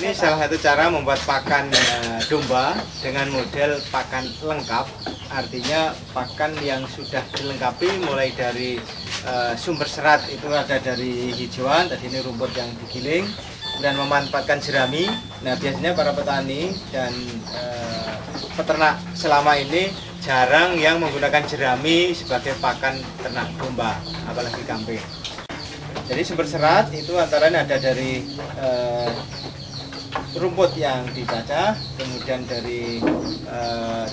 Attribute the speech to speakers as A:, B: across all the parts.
A: Ini salah satu cara membuat pakan domba dengan model pakan lengkap. Artinya pakan yang sudah dilengkapi mulai dari sumber serat itu ada dari hijauan, tadi ini rumput yang digiling, dan memanfaatkan jerami. Nah biasanya para petani dan peternak selama ini jarang yang menggunakan jerami sebagai pakan ternak domba, apalagi kambing. Jadi sumber serat itu antara lain ada dari rumput yang dicacah, kemudian dari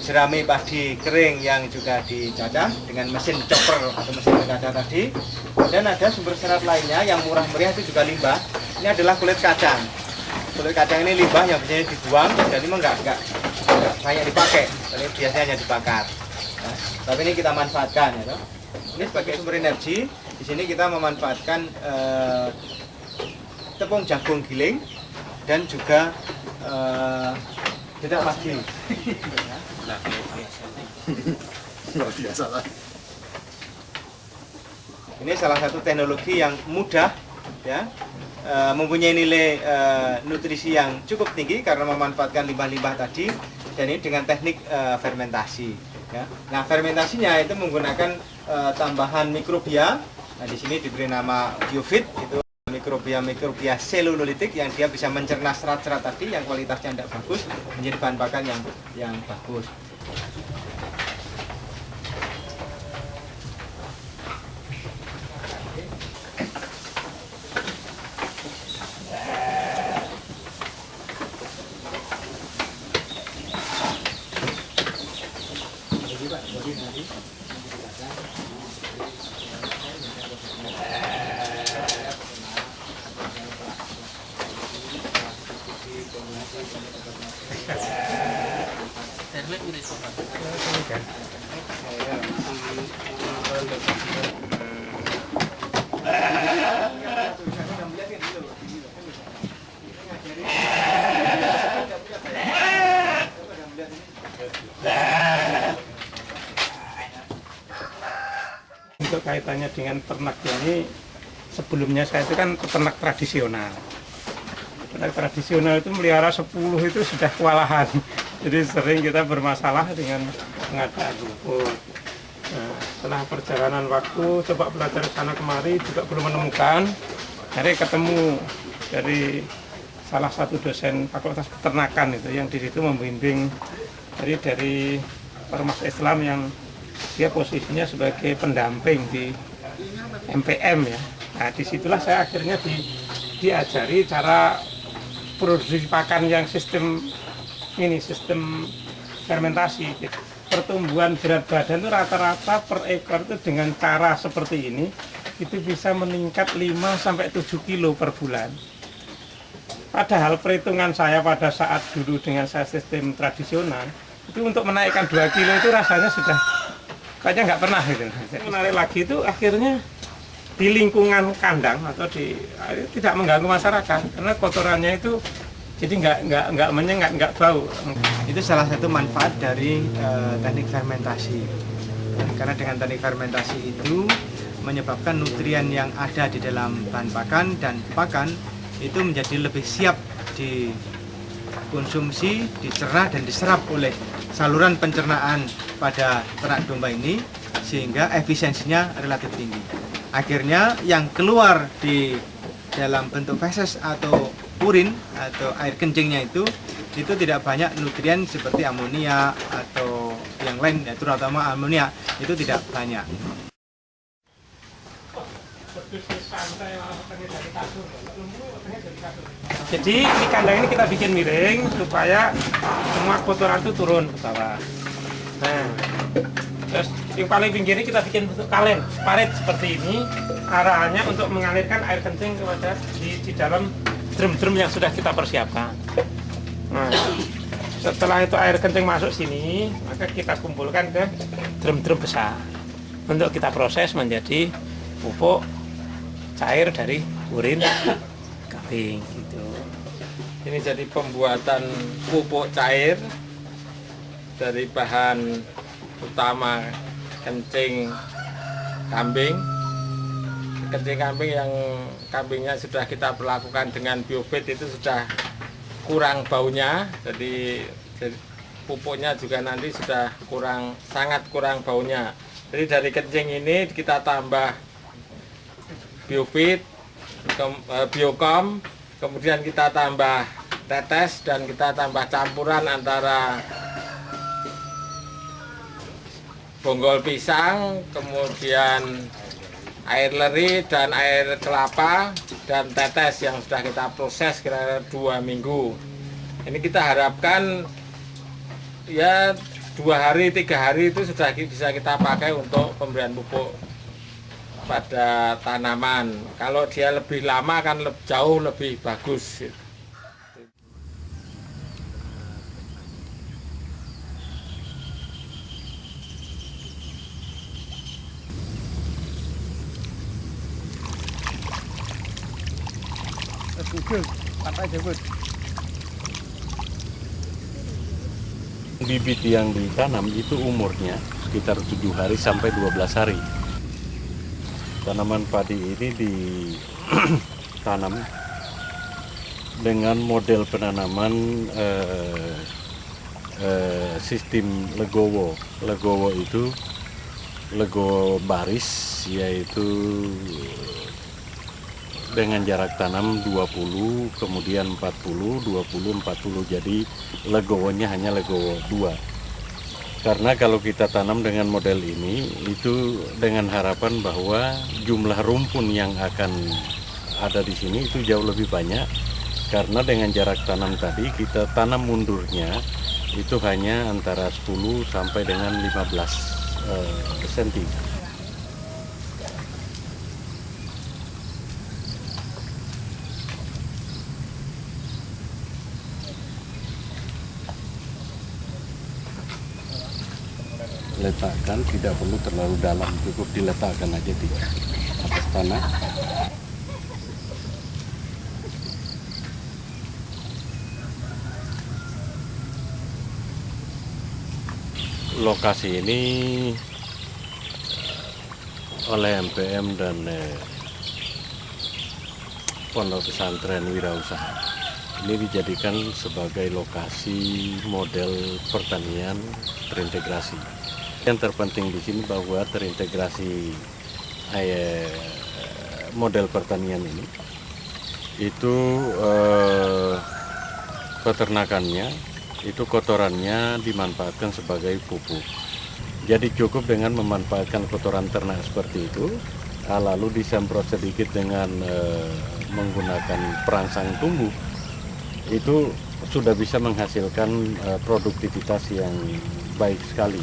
A: jerami padi kering yang juga dicacah dengan mesin chopper atau mesin berkaca tadi. Dan ada sumber serat lainnya yang murah meriah itu juga limbah. Ini adalah kulit kacang. Kulit kacang ini limbah yang biasanya dibuang dan ini enggak banyak dipakai, tapi biasanya hanya dibakar. Nah, tapi ini kita manfaatkan, ya. Ini sebagai sumber energi. Di sini kita memanfaatkan tepung jagung giling dan juga dedak padi.
B: Luar biasa lah.
A: Ini salah satu teknologi yang mudah, ya, mempunyai nilai nutrisi yang cukup tinggi karena memanfaatkan limbah-limbah tadi, dan ini dengan teknik fermentasi. Ya. Nah, fermentasinya itu menggunakan tambahan mikrobia. Nah, di sini diberi nama biofit, itu mikrobia selulolitik yang dia bisa mencerna serat-serat tadi yang kualitasnya tidak bagus menjadi bahan pakan yang bagus.
C: Untuk kaitannya dengan ternak ini, sebelumnya saya itu kan peternak tradisional. Peternak tradisional itu melihara 10 itu sudah kewalahan. Jadi sering kita bermasalah dengan pengadaan rumput. Nah, setelah perjalanan waktu, coba belajar sana kemari juga belum menemukan. Jadi ketemu dari salah satu dosen Fakultas Peternakan itu yang di situ membimbing dari Ormas Islam yang dia posisinya sebagai pendamping di MPM, ya. Nah, disitulah saya akhirnya diajari cara produksi pakan yang sistem fermentasi. Pertumbuhan berat badan itu rata-rata per ekor itu dengan cara seperti ini itu bisa meningkat 5-7 kilo per bulan. Padahal perhitungan saya pada saat dulu dengan saya sistem tradisional itu untuk menaikkan 2 kilo itu rasanya sudah kayaknya nggak pernah gitu. Jadi menarik lagi itu akhirnya di lingkungan kandang atau tidak mengganggu masyarakat karena kotorannya itu jadi nggak menyengat, nggak bau.
A: Itu salah satu manfaat dari teknik fermentasi. Karena dengan teknik fermentasi itu menyebabkan nutrien yang ada di dalam bahan pakan dan pakan itu menjadi lebih siap dikonsumsi, dicerna dan diserap oleh saluran pencernaan pada ternak domba ini sehingga efisiensinya relatif tinggi. Akhirnya yang keluar di dalam bentuk feses atau urin atau air kencingnya itu tidak banyak nutrien seperti amonia atau yang lain, ya, terutama amonia itu tidak banyak.
C: Jadi di kandang ini kita bikin miring supaya semua kotoran itu turun ke bawah. Nah, terus yang paling pinggirnya kita bikin bentuk kalen, parit seperti ini. Arahannya untuk mengalirkan air kencing kepada di dalam drum-drum yang sudah kita persiapkan. Nah, setelah itu air kencing masuk sini, maka kita kumpulkan ke drum-drum besar untuk kita proses menjadi pupuk cair dari urin kambing gitu.
D: Ini jadi pembuatan pupuk cair dari bahan utama kencing kambing. Kencing kambing yang kambingnya sudah kita perlakukan dengan biofit itu sudah kurang baunya, jadi pupuknya juga nanti sudah sangat kurang baunya. Jadi dari kencing ini kita tambah biofit, biokom, kemudian kita tambah tetes dan kita tambah campuran antara bonggol pisang, kemudian air leri dan air kelapa dan tetes yang sudah kita proses kira-kira 2 minggu. Ini kita harapkan ya 2 hari 3 hari itu sudah bisa kita pakai untuk pemberian pupuk pada tanaman. Kalau dia lebih lama kan jauh lebih bagus.
E: Bibit yang ditanam itu umurnya sekitar 7 hari sampai 12 hari. Tanaman padi ini ditanam dengan model penanaman sistem legowo. Legowo itu legowo baris, yaitu dengan jarak tanam 20, kemudian 40, 20, 40. Jadi legowonya hanya legowo 2. Karena kalau kita tanam dengan model ini, itu dengan harapan bahwa jumlah rumpun yang akan ada di sini itu jauh lebih banyak. Karena dengan jarak tanam tadi kita tanam mundurnya itu hanya antara 10 sampai dengan 15 cm. Letakkan tidak perlu terlalu dalam, cukup diletakkan aja di atas tanah. Lokasi ini oleh MPM dan Pondok Pesantren Wirausaha ini dijadikan sebagai lokasi model pertanian terintegrasi. Yang terpenting di sini bahwa terintegrasi model pertanian ini itu peternakannya itu kotorannya dimanfaatkan sebagai pupuk. Jadi cukup dengan memanfaatkan kotoran ternak seperti itu, lalu disemprot sedikit dengan menggunakan perangsang tumbuh, itu sudah bisa menghasilkan produktivitas yang baik sekali.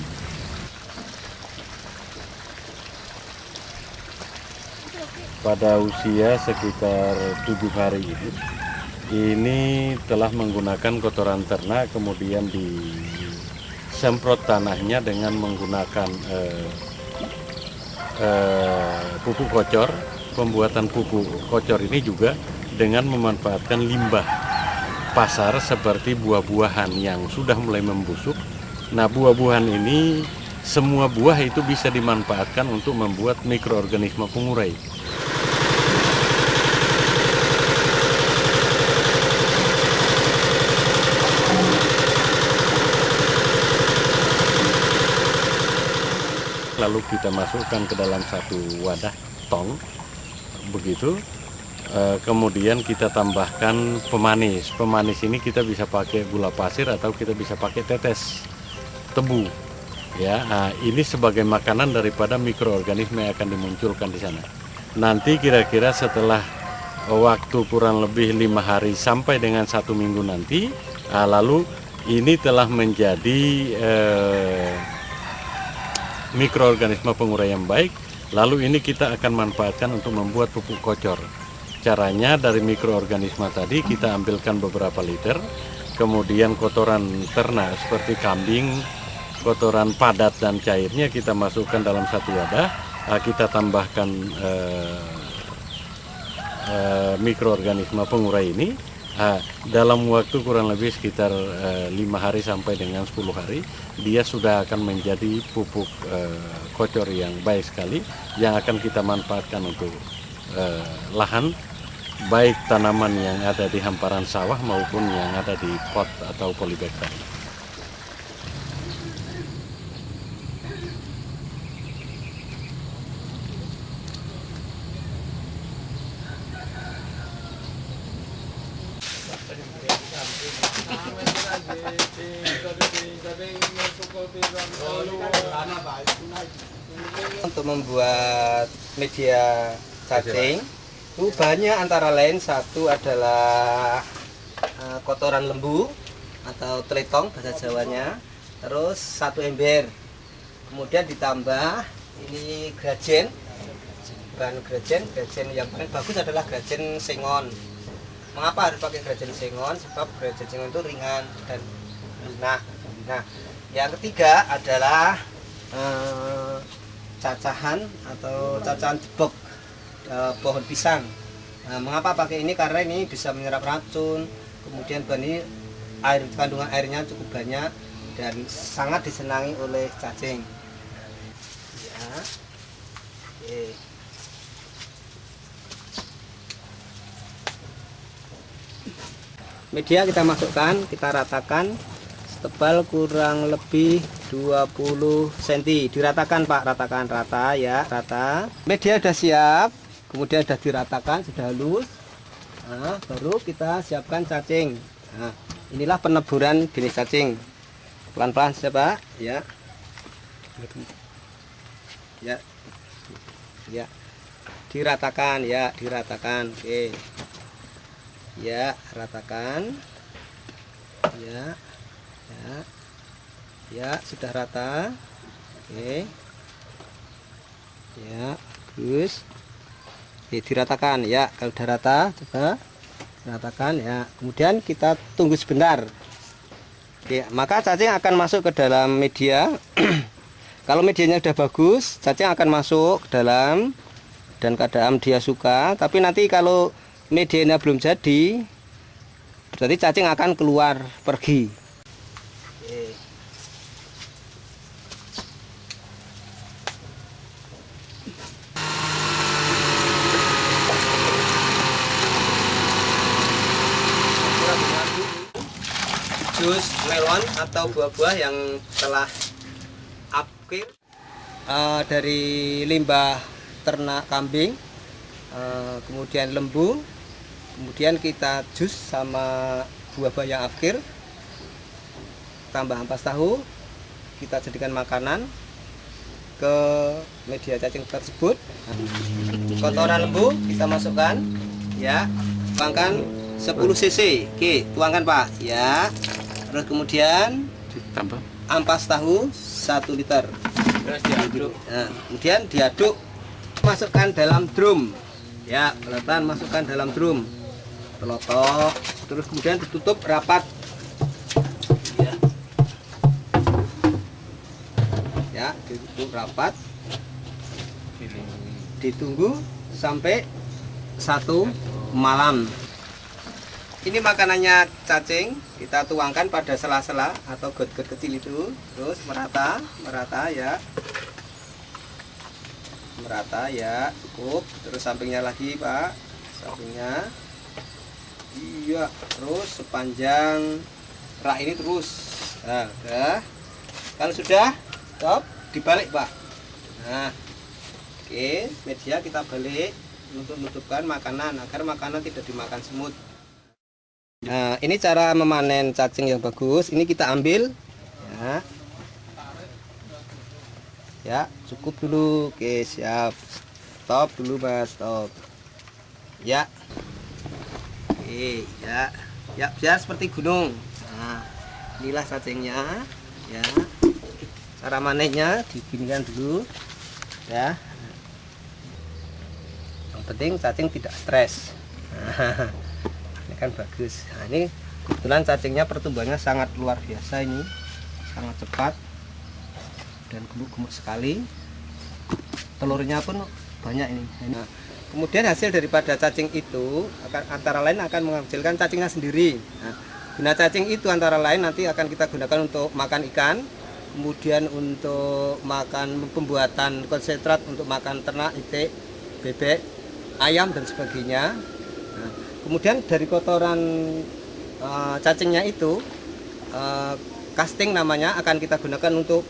E: Pada usia sekitar 7 hari ini telah menggunakan kotoran ternak, kemudian disemprot tanahnya dengan menggunakan pupuk kocor. Pembuatan pupuk kocor ini juga dengan memanfaatkan limbah pasar seperti buah-buahan yang sudah mulai membusuk. Nah, buah-buahan ini semua buah itu bisa dimanfaatkan untuk membuat mikroorganisme pengurai. Lalu kita masukkan ke dalam satu wadah tong, begitu. Kemudian kita tambahkan pemanis. Pemanis ini kita bisa pakai gula pasir atau kita bisa pakai tetes tebu. Ya, ini sebagai makanan daripada mikroorganisme yang akan dimunculkan di sana. Nanti kira-kira setelah waktu kurang lebih 5 hari sampai dengan 1 minggu nanti, lalu ini telah menjadi mikroorganisme pengurai yang baik, lalu ini kita akan manfaatkan untuk membuat pupuk kocor. Caranya dari mikroorganisme tadi kita ambilkan beberapa liter, kemudian kotoran ternak seperti kambing, kotoran padat dan cairnya kita masukkan dalam satu wadah, kita tambahkan mikroorganisme pengurai ini. Dalam waktu kurang lebih sekitar 5 hari sampai dengan 10 hari, dia sudah akan menjadi pupuk kocor yang baik sekali, yang akan kita manfaatkan untuk lahan, baik tanaman yang ada di hamparan sawah maupun yang ada di pot atau polybag tadi.
F: Untuk membuat media cacing itu bahannya antara lain satu adalah kotoran lembu atau teletong bahasa Jawanya, terus satu ember, kemudian ditambah ini grajen, bahan grajen yang paling bagus adalah grajen sengon. Mengapa harus pakai grajen sengon? Sebab grajen sengon itu ringan dan lunak. Nah, yang ketiga adalah cacahan atau cacahan jebok pohon pisang. Nah, mengapa pakai ini? Karena ini bisa menyerap racun. Kemudian bahan ini kandungan airnya cukup banyak dan sangat disenangi oleh cacing. Ya. Oke. Media kita masukkan, kita ratakan tebal kurang lebih 20 cm. Diratakan Pak, ratakan rata ya, rata. Media sudah siap, kemudian sudah diratakan, sudah halus. Nah, baru kita siapkan cacing. Nah, inilah peneburan jenis cacing. Pelan-pelan saja Pak, ya. Ya. Ya. Diratakan ya, diratakan. Oke. Ya, ratakan. Ya. Ya, ya sudah rata. Oke, ya bagus. Oke, diratakan ya. Kalau sudah rata, coba ratakan ya. Kemudian kita tunggu sebentar. Oke, maka cacing akan masuk ke dalam media. Kalau medianya sudah bagus, cacing akan masuk ke dalam dan keadaan dia suka. Tapi nanti kalau medianya belum jadi, berarti cacing akan keluar pergi. Jus melon atau buah-buah yang telah upkill dari limbah ternak kambing, kemudian lembu, kemudian kita jus sama buah-buah yang afkir, tambah ampas tahu, kita jadikan makanan ke media cacing tersebut. Kotoran lembu kita masukkan ya, tuangkan 10 cc. Oke, tuangkan Pak ya. Terus kemudian
E: Ditambah
F: ampas tahu 1 liter.
D: Terus diaduk.
F: Nah, kemudian diaduk, masukkan dalam drum. Ya, pelan-pelan masukkan dalam drum. Pelotok, terus kemudian ditutup rapat. Ya. Ya, ditutup rapat. Ditunggu sampai 1 malam. Ini makanannya cacing, kita tuangkan pada sela-sela atau got-got kecil itu, terus merata ya, merata ya, cukup. Terus sampingnya lagi Pak, sampingnya, iya, terus sepanjang rak ini terus. Nah, udah. Kalau sudah, stop, dibalik Pak. Nah, oke, media kita balik untuk menutupkan makanan agar makanan tidak dimakan semut. Nah, ini cara memanen cacing yang bagus. Ini kita ambil ya. Ya, cukup dulu. Oke, siap. Stop dulu, Mas. Stop. Ya. Oke, ya. Ya, biar seperti gunung. Nah, inilah cacingnya ya. Cara manennya diginikan dulu ya. Yang penting cacing tidak stres. Nah, ini kan bagus. Nah, ini kebetulan cacingnya pertumbuhannya sangat luar biasa, ini sangat cepat dan gemuk-gemuk sekali. Telurnya pun banyak ini. Nah, kemudian hasil daripada cacing itu antara lain akan menghasilkan cacingnya sendiri. Nah, guna cacing itu antara lain nanti akan kita gunakan untuk makan ikan, kemudian untuk makan pembuatan konsentrat untuk makan ternak, itik, bebek, ayam dan sebagainya. Nah, kemudian dari kotoran cacingnya itu, casting namanya, akan kita gunakan untuk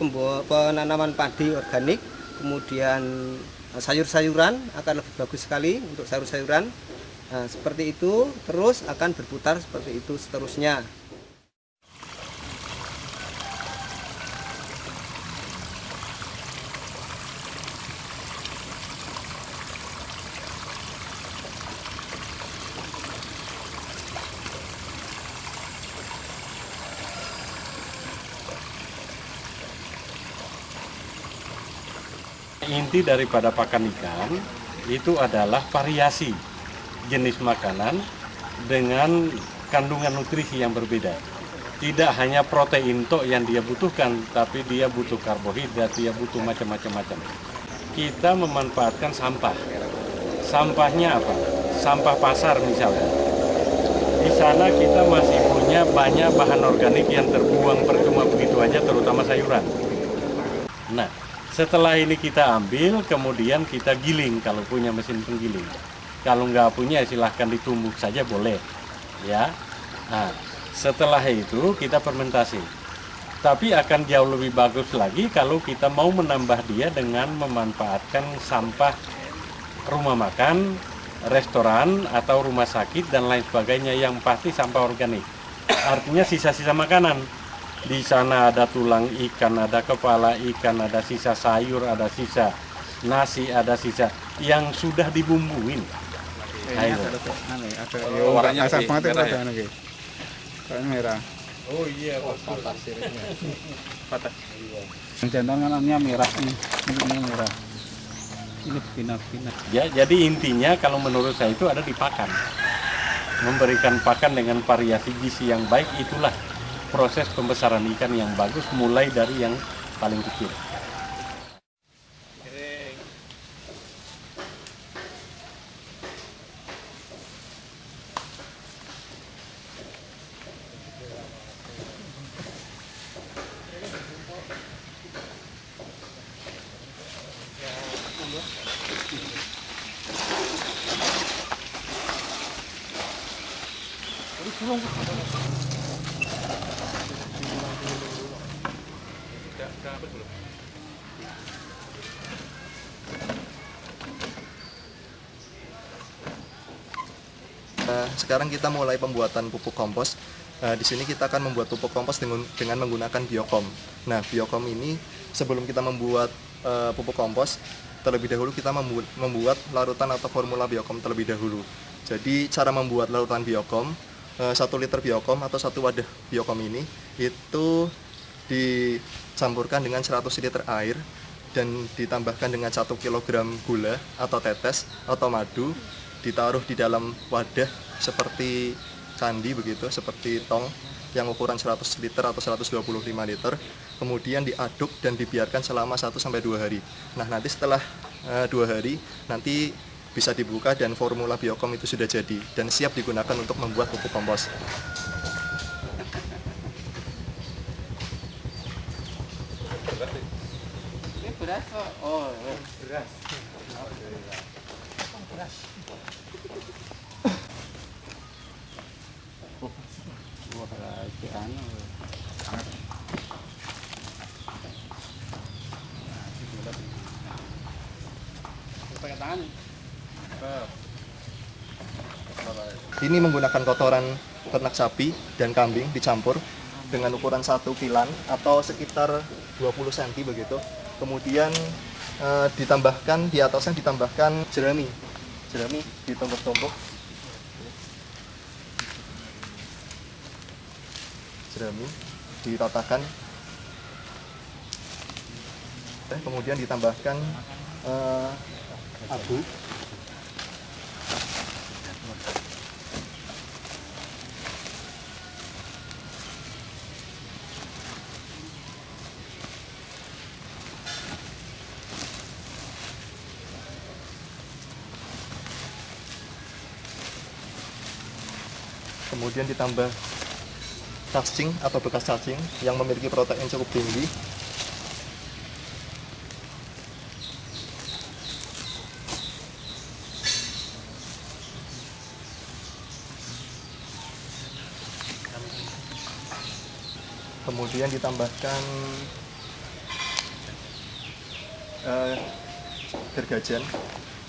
F: penanaman padi organik, kemudian sayur-sayuran akan lebih bagus sekali untuk sayur-sayuran. Nah, seperti itu, terus akan berputar seperti itu seterusnya.
E: Inti daripada pakan ikan itu adalah variasi jenis makanan dengan kandungan nutrisi yang berbeda. Tidak hanya protein tok yang dia butuhkan, tapi dia butuh karbohidrat, dia butuh macam-macam. Kita memanfaatkan sampah. Sampahnya apa? Sampah pasar misalnya. Di sana kita masih punya banyak bahan organik yang terbuang percuma begitu aja, terutama sayuran. Nah, setelah ini kita ambil, kemudian kita giling kalau punya mesin penggiling. Kalau nggak punya, silahkan ditumbuk saja boleh, ya. Nah, setelah itu kita fermentasi. Tapi akan jauh lebih bagus lagi kalau kita mau menambah dia dengan memanfaatkan sampah rumah makan, restoran atau rumah sakit dan lain sebagainya, yang pasti sampah organik. Artinya sisa-sisa makanan. Di sana ada tulang ikan, ada kepala ikan, ada sisa sayur, ada sisa nasi, ada sisa yang sudah dibumbuin. Ayo.
B: Warnanya asam banget itu ada anu kayak merah.
E: Oh iya,
B: Patah. Yang jantan kanannya merah nih, ini merah. Ini pinat-pinat.
E: Ya, jadi intinya kalau menurut saya itu ada di pakan. Memberikan pakan dengan variasi gizi yang baik, itulah proses pembesaran ikan yang bagus, mulai dari yang paling kecil.
G: Sekarang kita mulai pembuatan pupuk kompos. Di sini kita akan membuat pupuk kompos dengan menggunakan biokom. Nah, biokom ini sebelum kita membuat pupuk kompos, terlebih dahulu kita membuat larutan atau formula biokom terlebih dahulu. Jadi cara membuat larutan biokom, 1 liter biokom atau 1 wadah biokom ini itu dicampurkan dengan 100 liter air dan ditambahkan dengan 1 kg gula atau tetes atau madu, ditaruh di dalam wadah seperti candi begitu, seperti tong yang ukuran 100 liter atau 125 liter, kemudian diaduk dan dibiarkan selama 1-2 hari. Nah, nanti setelah 2 hari nanti bisa dibuka dan formula biokom itu sudah jadi dan siap digunakan untuk membuat pupuk kompos.
F: Ini beras kok. Oh, beras.
G: Ini menggunakan kotoran ternak sapi dan kambing dicampur dengan ukuran 1 kilan atau sekitar 20 cm begitu. Kemudian ditambahkan, di atasnya ditambahkan jerami. Jerami ditumbuk-tumbuk. Jerami diratakan. Kemudian ditambahkan abu. Kemudian ditambah cacing atau bekas cacing yang memiliki protein cukup tinggi. kemudian ditambahkan gergajan,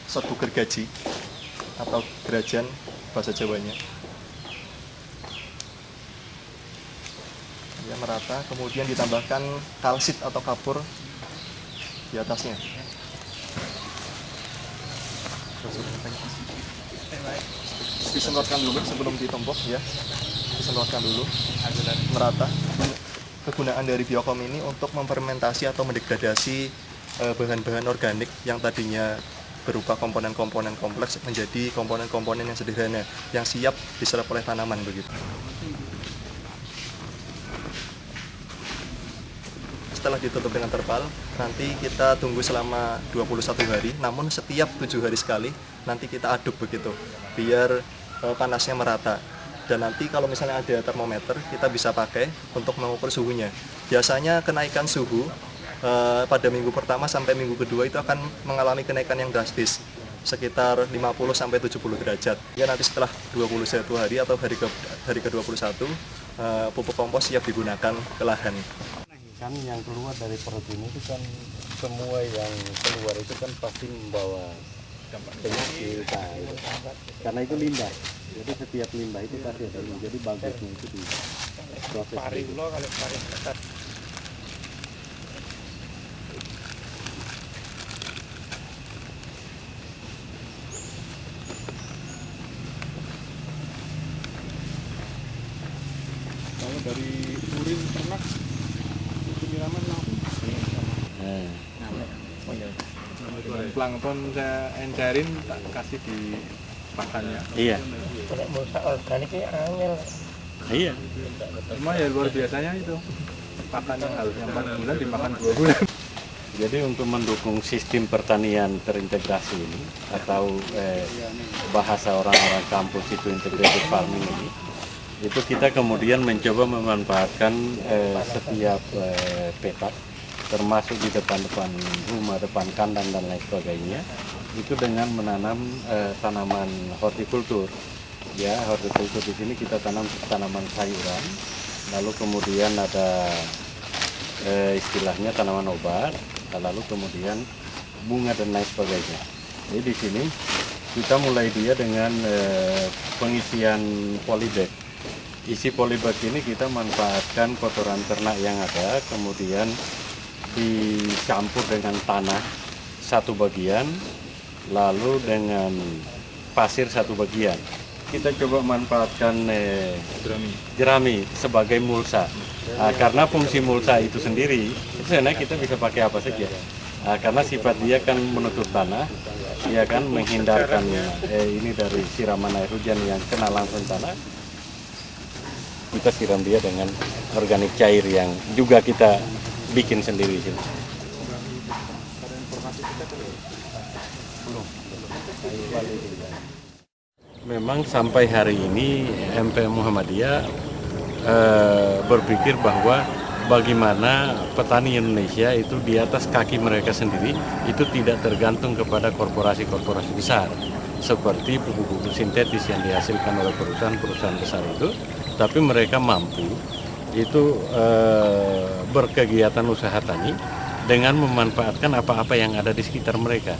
G: serbuk gergaji atau gerajan bahasa Jawanya. Ya, merata, kemudian ditambahkan kalsit atau kapur di atasnya. Disemprotkan dulu sebelum ditumpuk ya. Disemprotkan dulu merata. Kegunaan dari biokom ini untuk memfermentasi atau mendegradasi bahan-bahan organik yang tadinya berupa komponen-komponen kompleks menjadi komponen-komponen yang sederhana yang siap diserap oleh tanaman begitu. Setelah ditutup dengan terpal, nanti kita tunggu selama 21 hari, namun setiap 7 hari sekali nanti kita aduk begitu biar panasnya merata. Dan nanti kalau misalnya ada termometer, kita bisa pakai untuk mengukur suhunya. Biasanya kenaikan suhu pada minggu pertama sampai minggu kedua itu akan mengalami kenaikan yang drastis, sekitar 50-70 derajat. Ya, nanti setelah 21 hari atau hari ke-21, pupuk kompos siap digunakan ke lahan.
E: Kan yang keluar dari perut ini itu kan semua yang keluar itu kan pasti membawa penyakit, karena itu limbah. Jadi setiap limbah itu pasti ada limbah. Jadi bagusnya itu di proses.
B: Kalau dari urin ternak itu nyiraman langsung. Plankton saya encerin, tak kasih di pakannya.
E: Iya.
C: Kalau mulsa organiknya angel.
E: Iya.
B: Cuma ya luar biasanya itu pakan yang harusnya 4 bulan dimakan 2 bulan.
E: Jadi untuk mendukung sistem pertanian terintegrasi ini atau bahasa orang-orang kampus itu integrated farming ini, itu kita kemudian mencoba memanfaatkan setiap petak, termasuk di depan-depan rumah, depan kandang dan lain sebagainya, itu dengan menanam tanaman hortikultur. Ya, hortikultur di sini kita tanam tanaman sayuran, lalu kemudian ada istilahnya tanaman obat, lalu kemudian bunga dan lain sebagainya. Jadi di sini kita mulai dia dengan pengisian polybag. Isi polybag ini kita manfaatkan kotoran ternak yang ada, kemudian dicampur dengan tanah satu bagian, lalu dengan pasir satu bagian. Kita coba manfaatkan jerami sebagai mulsa. Karena fungsi mulsa itu sendiri, itu sebenarnya kita bisa pakai apa saja. Karena sifat dia kan menutup tanah, dia kan menghindarkan ini dari siraman air hujan yang kena langsung tanah. Kita siram dia dengan organik cair yang juga kita bikin sendiri sini. Memang sampai hari ini MP Muhammadiyah berpikir bahwa bagaimana petani Indonesia itu di atas kaki mereka sendiri, itu tidak tergantung kepada korporasi-korporasi besar seperti pupuk-pupuk sintetis yang dihasilkan oleh perusahaan-perusahaan besar itu, tapi mereka mampu itu berkegiatan usaha tani dengan memanfaatkan apa-apa yang ada di sekitar mereka.